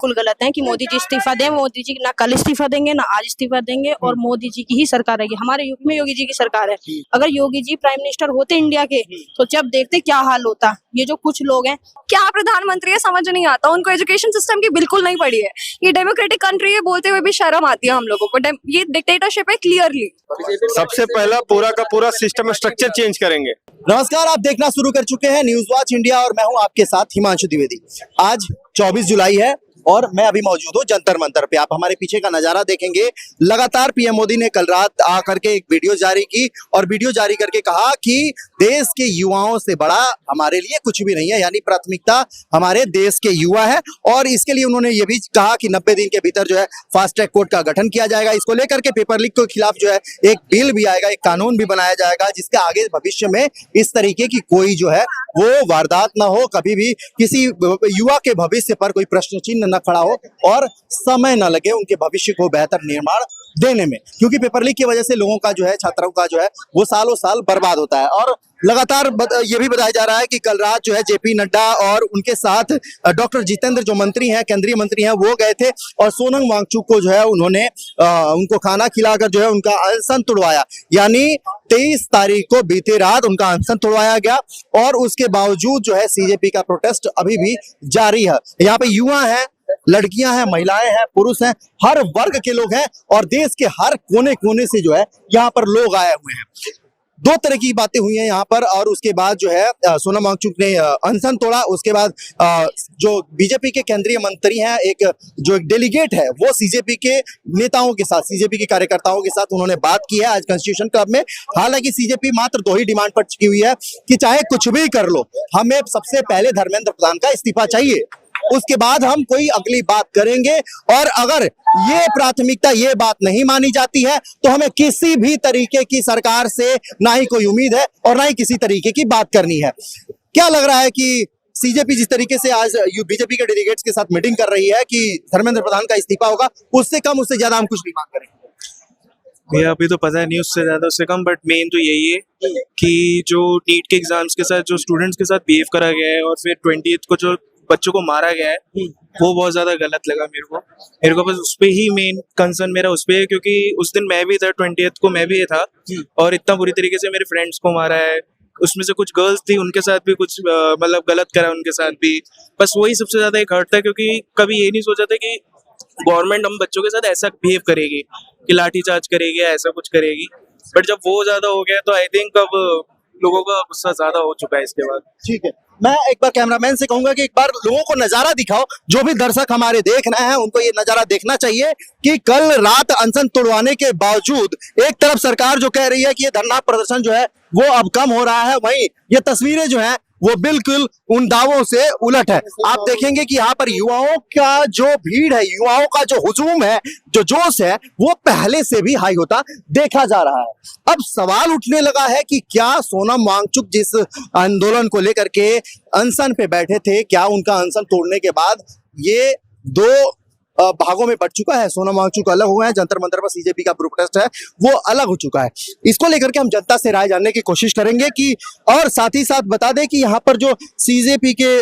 बिल्कुल गलत है कि मोदी जी इस्तीफा दें। मोदी जी ना कल इस्तीफा देंगे ना आज इस्तीफा देंगे, और मोदी जी की ही सरकार है। हमारे युग में योगी जी की सरकार है। अगर योगी जी प्राइम मिनिस्टर होते इंडिया के तो जब देखते क्या हाल होता। ये जो कुछ लोग हैं, क्या प्रधानमंत्री है समझ नहीं आता, उनको एजुकेशन सिस्टम की बिल्कुल नहीं पड़ी है। ये डेमोक्रेटिक कंट्री है बोलते हुए भी शर्म आती है हम लोगों को। ये डिक्टेटरशिप है क्लियरली। सबसे पहला पूरा का पूरा सिस्टम स्ट्रक्चर चेंज करेंगे। नमस्कार, आप देखना शुरू कर चुके हैं न्यूज वॉच इंडिया और मैं हूं आपके साथ हिमांशु द्विवेदी। आज 24 जुलाई है और मैं अभी मौजूद हूं जंतर मंतर पे। आप हमारे पीछे का नजारा देखेंगे। लगातार पीएम मोदी ने कल रात आकर के एक वीडियो जारी की और वीडियो जारी करके कहा कि देश के युवाओं से बड़ा हमारे लिए कुछ भी नहीं है, यानी प्राथमिकता हमारे देश के युवा है। और इसके लिए उन्होंने ये भी कहा कि 90 दिन के भीतर जो है फास्ट ट्रैक कोर्ट का गठन किया जाएगा। इसको लेकर के पेपर लीक के खिलाफ जो है एक बिल भी आएगा, एक कानून भी बनाया जाएगा, जिसके आगे भविष्य में इस तरीके की कोई जो है वो वारदात ना हो, कभी भी किसी युवा के भविष्य पर कोई प्रश्न चिन्ह न खड़ा हो और समय न लगे उनके भविष्य को बेहतर निर्माण देने में। क्योंकि पेपर लीक की वजह से लोगों का जो है, छात्रों का जो है वो सालों साल बर्बाद होता है। और लगातार ये भी बताया जा रहा है कि कल रात जो है जेपी नड्डा और उनके साथ डॉक्टर जितेंद्र जो मंत्री हैं, केंद्रीय मंत्री हैं, वो गए थे और सोनम वांगचुक को जो है उन्होंने उनको खाना खिलाकर जो है उनका अनशन तुड़वाया। यानी 23 तारीख को बीते रात उनका अनशन तुड़वाया गया और उसके बावजूद जो है सीजेपी का प्रोटेस्ट अभी भी जारी है। यहाँ पे युवा हैं, लड़कियां हैं, महिलाएं हैं, पुरुष हैं, हर वर्ग के लोग हैं और देश के हर कोने कोने से जो है यहाँ पर लोग आए हुए हैं। दो तरह की बातें हुई हैं यहाँ पर। और उसके बाद जो है सोनम वांगचुक ने अनशन तोड़ा। उसके बाद जो बीजेपी के केंद्रीय मंत्री हैं, एक डेलीगेट है, वो सीजेपी के नेताओं के साथ, सीजेपी के कार्यकर्ताओं के साथ उन्होंने बात की है आज कॉन्स्टिट्यूशन क्लब में। हालांकि सीजेपी मात्र 2 ही डिमांड पर चिपकी हुई है कि चाहे कुछ भी कर लो, हमें सबसे पहले धर्मेंद्र प्रधान का इस्तीफा चाहिए, उसके बाद हम कोई अगली बात करेंगे। और अगर ये प्राथमिकता, ये बात नहीं मानी जाती है तो हमें किसी भी तरीके की सरकार से ना ही कोई उम्मीद है और ना ही किसी तरीके की बात करनी है। क्या लग रहा है कि सीजेपी जिस तरीके से आज बीजेपी के डेलीगेट्स के साथ मीटिंग कर रही है कि धर्मेंद्र प्रधान का इस्तीफा होगा, उससे कम उससे ज्यादा हम कुछ नहीं मांग करेंगे? भैया अभी तो पता है नहीं, उससे ज्यादा उससे कम, बट मेन तो यही है कि जो नीट के एग्जाम्स के साथ जो स्टूडेंट्स के साथ बिहेव करा गया है और फिर 20th को जो बच्चों को मारा गया है, वो बहुत ज्यादा गलत लगा मेरे को बस उस पे ही मेन कंसर्न मेरा उस पे है। क्योंकि उस दिन मैं भी था, 20th को मैं भी था और इतना बुरी तरीके से मेरे फ्रेंड्स को मारा है। उसमें से कुछ गर्ल्स थी, उनके साथ भी कुछ मतलब गलत करा उनके साथ भी। बस वही सबसे ज्यादा एक हर्ट था, क्योंकि कभी ये नहीं सोचा था कि गवर्नमेंट हम बच्चों के साथ ऐसा बिहेव करेगी कि लाठीचार्ज करेगी, ऐसा कुछ करेगी। बट जब वो ज्यादा हो गया तो आई थिंक अब लोगों का गुस्सा ज्यादा हो चुका है इसके बाद। ठीक है, मैं एक बार कैमरामैन से कहूंगा कि एक बार लोगों को नजारा दिखाओ, जो भी दर्शक हमारे देख रहे हैं उनको ये नजारा देखना चाहिए कि कल रात अनशन तोड़वाने के बावजूद एक तरफ सरकार जो कह रही है कि ये धरना प्रदर्शन जो है वो अब कम हो रहा है, वहीं ये तस्वीरें जो हैं वो बिल्कुल उन दावों से उलट है। आप देखेंगे कि यहाँ पर युवाओं का जो भीड़ है, युवाओं का जो हुजूम है, जो जोश है, वो पहले से भी हाई होता देखा जा रहा है। अब सवाल उठने लगा है कि क्या सोनम वांगचुक जिस आंदोलन को लेकर के अनशन पे बैठे थे, क्या उनका अनशन तोड़ने के बाद ये 2 भागों में बढ़ चुका है? सोनम वांगचुक अलग हुए हैं, जंतर मंतर पर सीजेपी का प्रोटेस्ट है वो अलग हो चुका है। इसको लेकर के हम जनता से राय जानने की कोशिश करेंगे कि, और साथ ही साथ बता दें कि यहाँ पर जो सीजेपी के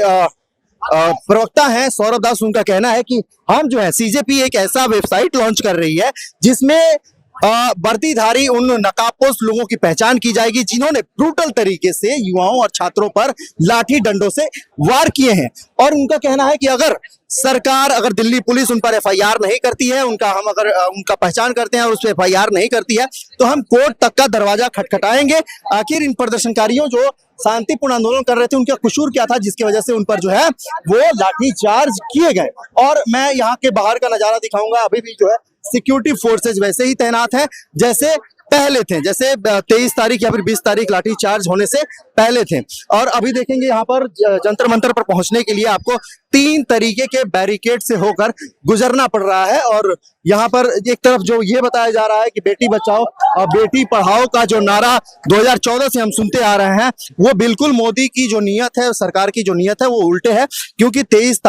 प्रवक्ता हैं सौरभ दास, उनका कहना है कि हम जो है सीजेपी एक ऐसा वेबसाइट लॉन्च कर रही है जिसमें वर्दीधारी उन नकाबपोश लोगों की पहचान की जाएगी जिन्होंने ब्रूटल तरीके से युवाओं और छात्रों पर लाठी डंडों से वार किए हैं। और उनका कहना है कि अगर सरकार, अगर दिल्ली पुलिस उन पर एफआईआर नहीं करती है, अगर उनका पहचान करते हैं और उस पर एफआईआर नहीं करती है तो हम कोर्ट तक का दरवाजा खटखटाएंगे। आखिर इन प्रदर्शनकारियों जो शांतिपूर्ण आंदोलन कर रहे थे, उनका कसूर क्या था जिसकी वजह से उन पर जो है वो लाठीचार्ज किए गए? और मैं यहाँ के बाहर का नजारा दिखाऊंगा। अभी भी जो है सिक्योरिटी फोर्सेज वैसे ही तैनात हैं जैसे पहले थे, जैसे 23 तारीख या फिर 20 तारीख लाठीचार्ज होने से पहले थे। और अभी देखेंगे यहाँ पर जंतर मंतर पर पहुंचने के लिए आपको 3 तरीके के बैरिकेड से होकर गुजरना पड़ रहा है। और यहाँ पर एक तरफ जो ये बताया जा रहा है कि बेटी बचाओ और बेटी पढ़ाओ का जो नारा 2014 से हम सुनते आ रहे हैं, वो बिल्कुल मोदी की जो नीयत है, सरकार की जो नीयत है, वो उल्टे है। क्योंकि 20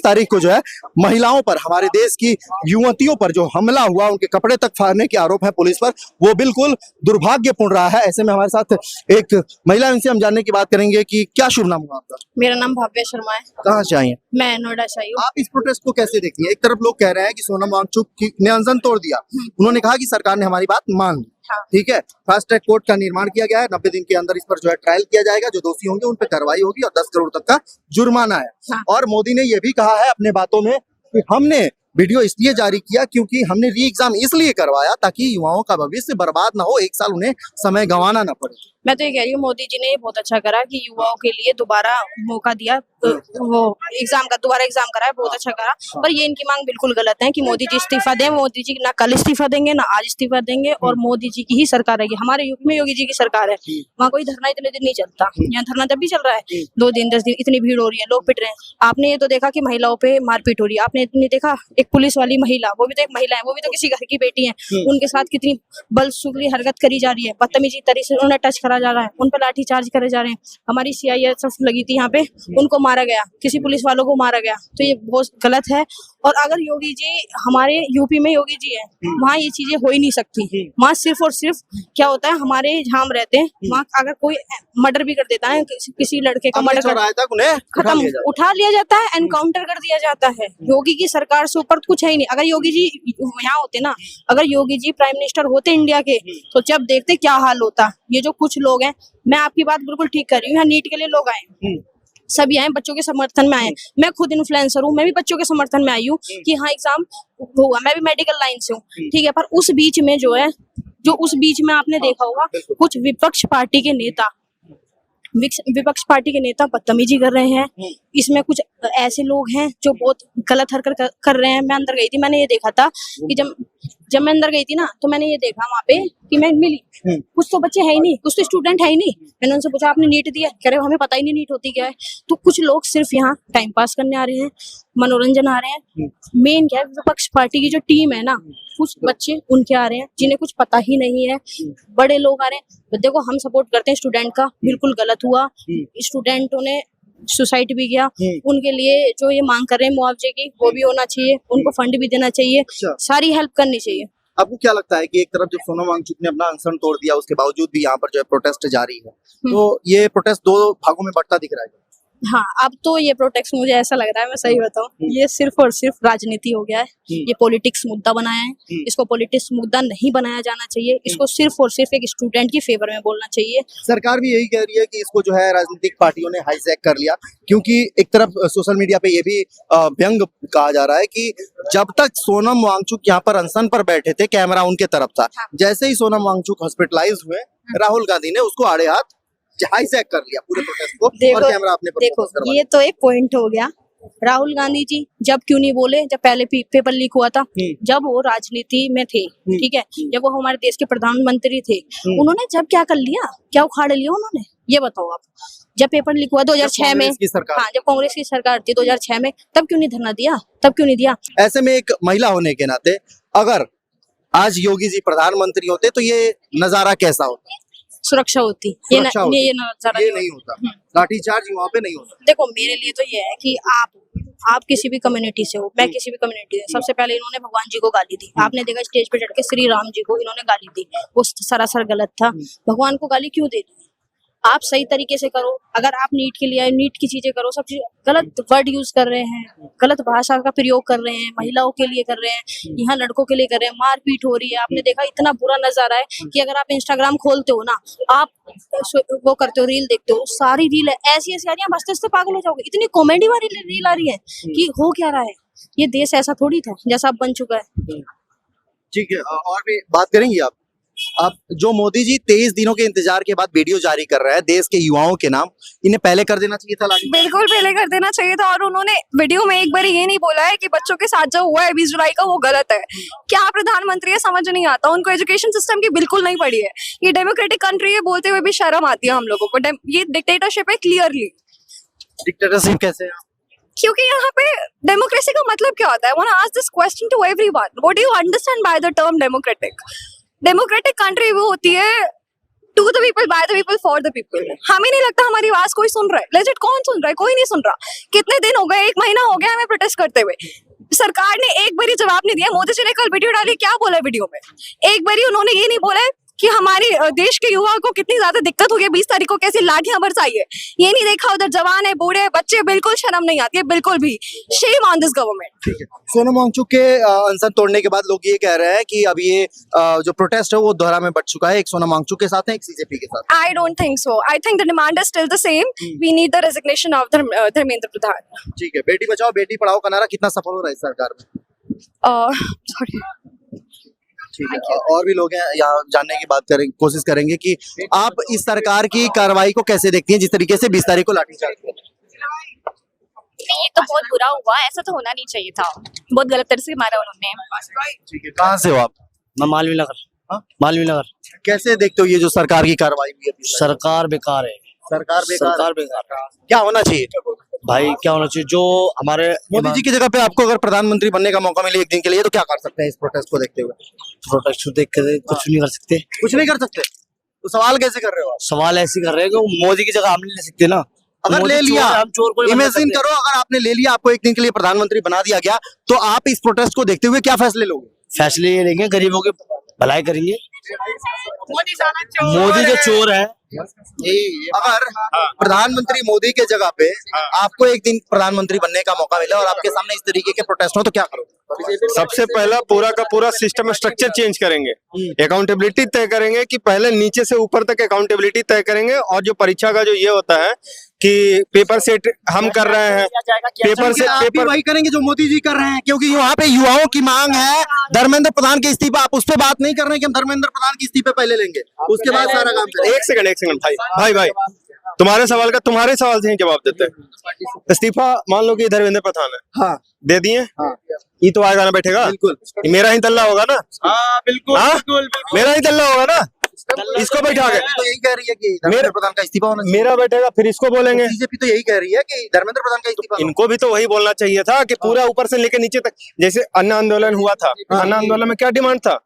तारीख को जो है महिलाओं पर, हमारे देश की युवतियों पर जो हमला हुआ, उनके कपड़े तक फाड़ने के आरोप है पुलिस पर, वो बिल्कुल दुर्भाग्यपूर्ण रहा है। ऐसे में हमारे साथ एक महिला, इनसे हम जानने की बात करेंगे कि क्या शुभ नाम हुआ आपका? मेरा नाम भव्य शर्मा है। कहाँ से आई हैं? मैं नोएडा से आई हूँ। आप इस प्रोटेस्ट को कैसे देखती हैं? एक तरफ लोग कह रहे हैं कि सोनम वांगचुक ने अनशन तोड़ दिया, उन्होंने कहा कि सरकार ने हमारी बात मान ली, हाँ। ठीक है, फास्ट ट्रैक कोर्ट का निर्माण किया गया है, 90 दिन के अंदर इस पर जो है ट्रायल किया जाएगा, जो दोषी होंगे उन पर कार्रवाई होगी और 10 करोड़ तक का जुर्माना है। हाँ। और मोदी ने यह भी कहा है अपने बातों में कि हमने वीडियो इसलिए जारी किया क्योंकि हमने री एग्जाम इसलिए करवाया ताकि युवाओं का भविष्य बर्बाद ना हो, 1 साल उन्हें समय गंवाना ना पड़े। मैं तो ये कह रही हूँ, मोदी जी ने ये बहुत अच्छा करा कि युवाओं के लिए दोबारा मौका दिया, तो वो दोबारा एग्जाम कराया, बहुत अच्छा करा। पर ये इनकी मांग बिल्कुल गलत है कि मोदी जी इस्तीफा दें। मोदी जी ना कल इस्तीफा देंगे ना आज इस्तीफा देंगे, और मोदी जी की ही सरकार है। हमारे यूपी में योगी जी की सरकार है, वहाँ कोई धरना इतने दिन नहीं चलता। यहाँ धरना जब भी चल रहा है 2 दिन 10 दिन, इतनी भीड़ हो रही है, लोग पिट रहे हैं। आपने ये तो देखा कि महिलाओं पे मारपीट हो रही है, आपने इतनी देखा एक पुलिस वाली महिला, वो भी तो एक महिला है, वो भी तो किसी घर की बेटी है, उनके साथ कितनी बदसलूकी हरकत करी जा रही है, बदतमीजी तरीके से उन्हें टच करा जा रहा है, उन पर लाठीचार्ज करे जा रहे हैं। हमारी CISF लगी थी यहाँ पे, उनको मारा गया, किसी पुलिस वालों को मारा गया, तो ये बहुत गलत है। और अगर योगी जी, हमारे यूपी में योगी जी है, वहाँ ये चीजें हो ही नहीं सकती। वहाँ सिर्फ और सिर्फ क्या होता है, हमारे जहाँ हम रहते हैं वहाँ अगर कोई मर्डर भी कर देता है, किसी लड़के का मर्डर तक उन्हें खत्म उठा लिया जाता है, एनकाउंटर कर दिया जाता है। योगी की सरकार से ऊपर कुछ है ही नहीं। अगर योगी जी यहाँ होते ना, अगर योगी जी प्राइम मिनिस्टर होते इंडिया के, तो जब देखते क्या हाल होता। ये जो कुछ लोग हैं, मैं आपकी बात बिल्कुल ठीक कर रही हूँ, यहाँ नीट के लिए लोग आए, सभी आए, बच्चों के समर्थन में आए। मैं खुद इन्फ्लुएंसर हूँ, मैं भी बच्चों के समर्थन में आई हूँ कि हाँ एग्जाम हुआ, मैं भी मेडिकल लाइन से हूँ, ठीक है। पर उस बीच में उस बीच में आपने देखा होगा कुछ विपक्ष पार्टी के नेता बदतमीजी कर रहे हैं। इसमें कुछ ऐसे लोग हैं जो बहुत गलत हरकत कर रहे हैं। मैं अंदर गई थी, मैंने ये देखा था कि जब मैं अंदर गई थी ना, तो मैंने ये देखा वहाँ पे कि मैं मिली, कुछ तो बच्चे है ही नहीं, कुछ तो स्टूडेंट है ही नहीं। मैंने उनसे पूछा आपने नीट दिया? कह रहे हमें पता ही नहीं नीट होती क्या है। तो कुछ लोग सिर्फ यहाँ टाइम पास करने आ रहे हैं, मनोरंजन आ रहे हैं। मेन क्या है, विपक्ष पार्टी की जो टीम है ना, कुछ बच्चे उनके आ रहे हैं जिन्हें कुछ पता ही नहीं है, बड़े लोग आ रहे हैं। देखो हम सपोर्ट करते हैं स्टूडेंट का, बिल्कुल गलत हुआ, स्टूडेंटों ने सुसाइड भी किया। उनके लिए जो ये मांग कर रहे हैं मुआवजे की, वो भी होना चाहिए, उनको फंड भी देना चाहिए, सारी हेल्प करनी चाहिए। आपको क्या लगता है कि एक तरफ जब सोनम वांगचुक ने अपना अनशन तोड़ दिया, उसके बावजूद भी यहाँ पर जो है प्रोटेस्ट जारी है, तो ये प्रोटेस्ट 2 भागों में बढ़ता दिख रहा है? हाँ, अब तो ये प्रोटेक्ट मुझे ऐसा लग रहा है, मैं सही बताऊं, ये सिर्फ और सिर्फ राजनीति हो गया है। ये पॉलिटिक्स मुद्दा बनाया है, इसको पॉलिटिक्स मुद्दा नहीं बनाया जाना चाहिए। इसको सिर्फ और सिर्फ एक स्टूडेंट की फेवर में बोलना चाहिए। सरकार भी यही कह रही है कि इसको जो है राजनीतिक पार्टियों ने हाईजैक कर लिया, क्योंकि एक तरफ सोशल मीडिया पे ये भी व्यंग कहा जा रहा है कि जब तक सोनम वांगचुक यहाँ पर अनशन पर बैठे थे, कैमरा उनके तरफ था, जैसे ही सोनम वांगचुक हॉस्पिटलाइज हुए, राहुल गांधी ने उसको आड़े हाथ हाईजैक कर लिया पूरे प्रोटेस्ट को, और कैमरा अपने पर फोकस करवा ये तो एक पॉइंट हो गया। राहुल गांधी जी जब क्यों नहीं बोले, जब पहले पेपर लीक हुआ था, जब वो राजनीति में थे, ठीक है, जब वो हमारे देश के प्रधानमंत्री थे, उन्होंने जब क्या कर लिया, क्या उखाड़ लिया उन्होंने, ये बताओ आप। जब पेपर लीक हुआ 2006 में, हाँ जब कांग्रेस की सरकार थी 2006 में, तब क्यों नहीं धरना दिया, तब क्यों नहीं दिया? ऐसे में एक महिला होने के नाते अगर आज योगी जी प्रधानमंत्री होते तो ये नजारा कैसा होता? सुरक्षा होती, ये नहीं होता, लाठीचार्ज वहाँ पे नहीं होता। देखो मेरे लिए तो ये है कि आप किसी भी कम्युनिटी से हो, मैं किसी भी कम्युनिटी से, सबसे पहले इन्होंने भगवान जी को गाली दी। आपने देखा स्टेज पे चढ़ के श्री राम जी को इन्होंने गाली दी, वो सरासर गलत था। भगवान को गाली क्यों दे दी? आप सही तरीके से करो। अगर आप नीट के लिए आए, नीट की चीजें करो, सब चीज गलत वर्ड यूज कर रहे हैं, गलत भाषा का प्रयोग कर रहे हैं, महिलाओं के लिए कर रहे हैं, यहाँ लड़कों के लिए कर रहे हैं, मारपीट हो रही है। आपने देखा इतना बुरा नजारा है कि अगर आप इंस्टाग्राम खोलते हो ना, आप वो करते हो, रील देखते हो, सारी रील ऐसी आ रही है, बसते बसते पागल हो जाओगे। इतनी कॉमेडी वाली रील आ रही है कि हो क्या रहा है। ये देश ऐसा थोड़ी था जैसा अब बन चुका है। ठीक है, और भी बात करेंगी आप जो मोदी जी 23 दिनों के इंतजार के बाद वीडियो जारी कर रहे हैं देश के युवाओं के नाम, इन्हें पहले कर देना चाहिए था? बिल्कुल पहले कर देना चाहिए था। और उन्होंने वीडियो में एक बार ये नहीं बोला है कि बच्चों के साथ जो हुआ है 20 जुलाई का वो गलत है। क्या प्रधानमंत्री है, समझ नहीं आता। उनको एजुकेशन सिस्टम की बिल्कुल नहीं पड़ी है। ये डेमोक्रेटिक कंट्री है बोलते हुए भी शर्म आती है हम लोगों को। ये डिक्टेटरशिप है क्लियरली। डिक्टेटरशिप कैसे है? क्योंकि यहाँ पे डेमोक्रेसी का मतलब क्या होता है? I want to ask this question to everyone. What do you understand by the term democratic? Democratic country वो होती है to the people, by the people, for the people. हमें नहीं लगता हमारी आवाज कोई सुन रहा है। लेजिट कौन सुन रहा है? कोई नहीं सुन रहा। कितने दिन हो गए, 1 महीना हो गया हमें प्रोटेस्ट करते हुए। सरकार ने एक बारी जवाब नहीं दिया। मोदी जी ने कल वीडियो डाली, क्या बोला वीडियो में? एक बारी उन्होंने ये नहीं बोला है कि हमारे देश के युवा को कितनी ज्यादा दिक्कत हो गई, 20 तारीख को कैसी लाठियां बरसाई है, ये नहीं देखा। उधर जवान है, बूढ़े है, बच्चे, बिल्कुल शर्म नहीं आती है, बिल्कुल भी। Shame on this government. Sonam Wangchuk के अनशन तोड़ने के बाद लोग ये कह रहे हैं कि अब ये जो प्रोटेस्ट है वो दोहरा में बढ़ चुका है। एक सोनम वांगचुक के साथ है, एक सीजेपी के साथ। I don't think so. I think the demand is still the same. We need the resignation of Dharmendra Pradhan. ठीक है, बेटी बचाओ बेटी पढ़ाओ का नारा कितना सफल हो रहा है इस सरकार में? Sorry. ठीक है, और भी लोग हैं यहाँ जानने की बात करेंगे, कोशिश करेंगे कि आप इस सरकार की कार्रवाई को कैसे देखती हैं, जिस तरीके से 20 तारीख को लाठीचार्ज किया? नहीं, ये तो बहुत बुरा हुआ, ऐसा तो होना नहीं चाहिए था। बहुत गलत तरह से मारा उन्होंने। ठीक है, कहाँ से हो आप? मैं मालवीय नगर। हाँ? मालवीय नगर। कैसे देखते हो ये जो सरकार की कार्रवाई हुई है? सरकार बेकार है। सरकार सरकार बेकार। क्या होना चाहिए भाई क्या होना चाहिए? जो हमारे मोदी जी की जगह पे आपको अगर प्रधानमंत्री बनने का मौका मिले एक दिन के लिए तो क्या कर सकते हैं इस प्रोटेस्ट को देखते हुए? प्रोटेस्ट देख के कुछ नहीं कर सकते। कुछ नहीं कर सकते तो सवाल कैसे कर रहे हो आप? सवाल ऐसे कर रहे हैं कि मोदी की जगह हम नहीं ले सकते ना। अगर मोदी ले चोर लिया, है, हम चोर को नहीं बना इमेजिन सकते। करो अगर आपने ले लिया, आपको एक दिन के लिए प्रधानमंत्री बना दिया गया, तो आप इस प्रोटेस्ट को देखते हुए क्या फैसले लोगे? फैसले ये लेंगे, गरीबों की भलाई करेंगे। मोदी जो चोर है। अगर प्रधानमंत्री मोदी के जगह पे आपको एक दिन प्रधानमंत्री बनने का मौका मिले और आपके सामने इस तरीके के प्रोटेस्ट हो तो क्या करोगे? सबसे पहला पूरा का पूरा सिस्टम स्ट्रक्चर चेंज करेंगे, अकाउंटेबिलिटी तय करेंगे कि पहले नीचे से ऊपर तक अकाउंटेबिलिटी तय करेंगे। और जो परीक्षा का जो ये होता है कि पेपर सेट हम कर रहे हैं, पेपर से आप भी पेपर वही करेंगे जो मोदी जी कर रहे हैं, क्योंकि वहाँ पे युवाओं की मांग है धर्मेंद्र प्रधान के इस्तीफा। आप उस पे बात नहीं कर रहे हैं कि हम धर्मेंद्र प्रधान की इस्तीफे पहले लेंगे, उसके बाद सारा काम करेंगे। एक सेकंड भाई तुम्हारे सवाल का तुम्हारे सवाल से ही जवाब देते हैं। इस्तीफा मान लो कि धर्मेंद्र प्रधान है, हाँ दे दिए, हाँ ये तो आएगा ना, बैठेगा, बिल्कुल मेरा ही तल्ला होगा ना। हाँ बिल्कुल हाँ? बिल्कुल। मेरा ही तल्ला होगा ना, इसको बैठा के तो यही कह रही है कि धर्मेंद्र प्रधान का इस्तीफा होना चाहिए। मेरा बैठेगा, फिर इसको बोलेंगे। बीजेपी तो यही कह रही है कि धर्मेंद्र प्रधान का इस्तीफा। इनको भी तो वही बोलना चाहिए था कि पूरा ऊपर से लेकर नीचे तक। जैसे अन्ना आंदोलन हुआ था, अन्ना आंदोलन में क्या डिमांड था?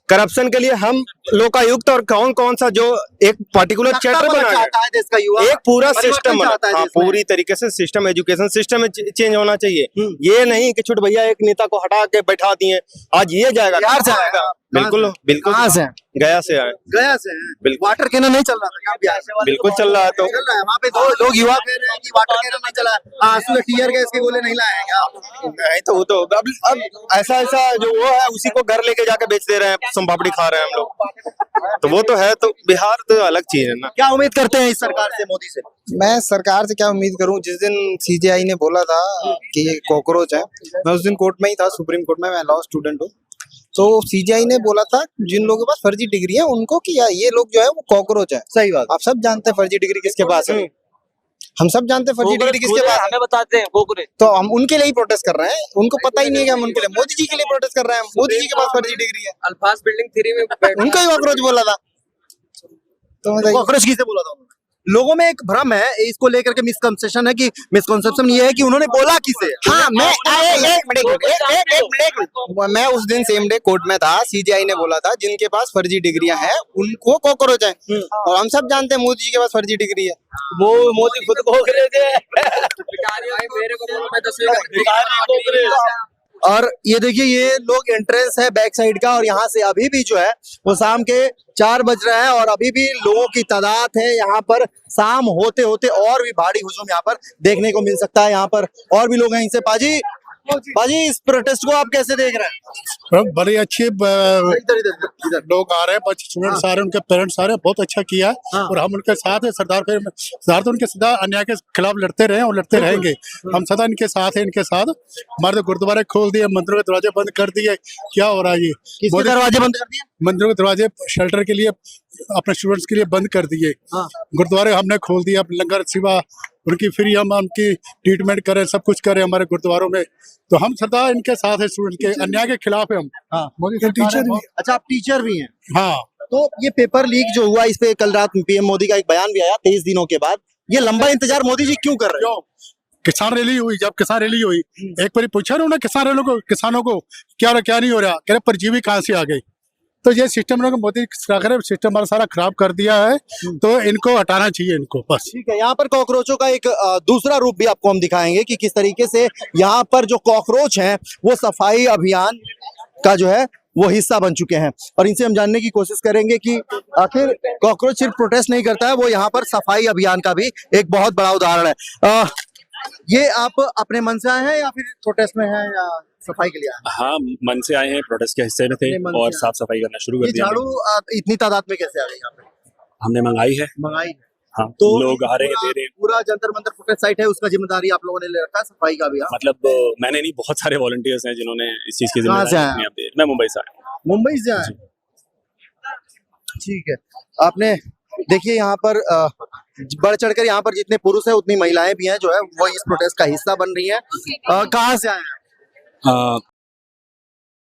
करप्शन के लिए हम लोकायुक्त और कौन कौन सा जो एक पर्टिकुलर चैप्टर बना चाहता है देश का युवा, एक पूरा परिवर्तन सिस्टम चाहता है हाँ, देश में। पूरी तरीके से सिस्टम, एजुकेशन सिस्टम में चेंज होना चाहिए। ये नहीं कि छुट भैया एक नेता को हटा के बैठा दिए, आज ये जाएगा, बिहार से जाएगा। बिल्कुल बिल्कुल। कहाँ से? गया से आए। गया से हैं। बिल्कुल। वाटर कैनन नहीं चल रहा था क्या बिहार से? बिल्कुल चल रहा है तो चल रहा है। वहाँ पे दो लोग युवा कह रहे हैं कि वाटर कैनन नहीं चला, आंसू में टीयर गैस के गोले नहीं लाए हैं क्या? नहीं तो वो तो अब ऐसा जो वो है उसी को घर लेके जाके बेच दे रहे हैं, सोमपापड़ी खा रहे हैं हम लोग। तो वो तो है, तो बिहार तो अलग चीज है ना। क्या उम्मीद करते हैं इस सरकार से, मोदी से? मैं सरकार से क्या उम्मीद करूं? जिस दिन सीजेआई ने बोला था कि ये कॉकरोच है, मैं उस दिन कोर्ट में ही था, सुप्रीम कोर्ट में। मैं लॉ स्टूडेंट हूँ। तो सीजेआई ने बोला था जिन लोगों के पास फर्जी डिग्री है उनको कि यार ये लोग जो है वो कॉकरोच है। सही बात। आप सब जानते हैं फर्जी डिग्री किसके पास है। हम सब जानते हैं फर्जी डिग्री किसके पास है। हमें बताते हैं कोकरे। तो हम उनके लिए ही प्रोटेस्ट कर रहे हैं। उनको पता ही नहीं है कि हम उनके लिए, मोदी जी के लिए प्रोटेस्ट कर रहे हैं। मोदी जी के पास फर्जी डिग्री है। अल्फाज बिल्डिंग 3 में उनको ही कॉकरोच बोला था। तो मतलब कॉकरोच किसे बोला था? लोगों में एक भ्रम है इसको लेकर के, मिसकंसेप्शन है कि मिसकंसेप्शन ये है कि उन्होंने बोला किसे। हाँ, मैं उस दिन सेम डे कोर्ट में था। सीजीआई ने बोला था जिनके पास फर्जी डिग्रियां हैं उनको कॉकरोच है। और हम सब जानते हैं मोदी जी के पास फर्जी डिग्री है। वो मोदी खुद कॉकरोच है। और ये देखिए, ये लोग एंट्रेंस है बैक साइड का, और यहाँ से अभी भी जो है वो शाम के 4 बज रहे हैं और अभी भी लोगों की तादाद है यहाँ पर। शाम होते होते और भी भारी हुजूम यहाँ पर देखने को मिल सकता है। यहाँ पर और भी लोग हैं। इनसे पाजी इस प्रोटेस्ट को आप कैसे देख रहे हैं? बड़ी अच्छी लोग आ रहे हैं, बच्चे स्टूडेंट सारे, उनके पेरेंट्स सारे, बहुत अच्छा किया है। और हम उनके साथ है। सरदार तो उनके सदा अन्याय के खिलाफ लड़ते रहे और लड़ते रहेंगे। हम सदा इनके साथ हैं, इनके साथ। हमारे तो गुरुद्वारे खोल दिए, मंदिरों के दरवाजे बंद कर दिए। क्या हो रहा है ये? किसके दरवाजे बंद कर दिए? मंदिरों के दरवाजे शेल्टर के लिए, अपने स्टूडेंट्स के लिए बंद कर दिए। गुरुद्वारे हमने खोल दिया, लंगर सेवा उनकी फ्री, हम उनकी ट्रीटमेंट करें, सब कुछ करें हमारे गुरुद्वारों में। तो हम सदा इनके साथ है, स्टूडेंट के अन्याय के खिलाफ है हम। मोदी टीचर भी? अच्छा, आप टीचर भी हैं? हाँ। तो ये पेपर लीक जो हुआ, इस पे कल रात पीएम मोदी का एक बयान भी आया 23 दिनों के बाद। ये लंबा इंतजार मोदी जी क्यों कर रहे हैं? किसान रैली हुई, जब किसान रैली हुई एक बार पूछा ना उन्होंने किसानों को क्या हो रहा क्या नहीं हो रहा, कह रहे परजीवी कहाँ से आ गई। तो ये सिस्टम लोग मोदी सरकार ने सिस्टम हमारा सारा खराब कर दिया है, तो इनको हटाना चाहिए इनको बस। ठीक है, यहाँ पर कॉकरोचों का एक दूसरा रूप भी आपको हम दिखाएंगे कि किस तरीके से यहाँ पर जो कॉकरोच हैं वो सफाई अभियान का जो है वो हिस्सा बन चुके हैं, और इनसे हम जानने की कोशिश करेंगे कि आखिर कॉकरोच सिर्फ प्रोटेस्ट नहीं करता है, वो यहाँ पर सफाई अभियान का भी एक बहुत बड़ा उदाहरण है। ये आप अपने मन से आए हैं या फिर प्रोटेस्ट में हैं या सफाई के लिए आए हैं? हाँ, मन से आए हैं, प्रोटेस्ट के हिस्से में थे अपने मन और से साफ सफाई करना शुरू कर ये दिया झाड़ू इतनी तादाद में कैसे आ गई यहाँ पे? हमने मंगाई है। मंगाई है। हाँ, तो लोग आ रहे हैं, दे रहे हैं। पूरा जंतर मंतर प्रोटेस्ट साइट है, उसका जिम्मेदारी आप लोगों ने ले रखा है, सफाई का भी? मतलब मैंने नहीं, बहुत सारे वॉलंटियर्स हैं जिन्होंने इस चीज की कहाँ से आए? जिम्मेदारी अपने आप दी। मैं मुंबई से आया हूँ। मुंबई से आए? ठीक है, आपने देखिए यहाँ पर बढ़ चढ़कर यहाँ पर जितने पुरुष है उतनी महिलाएं भी हैं जो है वो इस प्रोटेस्ट का हिस्सा बन रही हैं। कहाँ से आए हैं?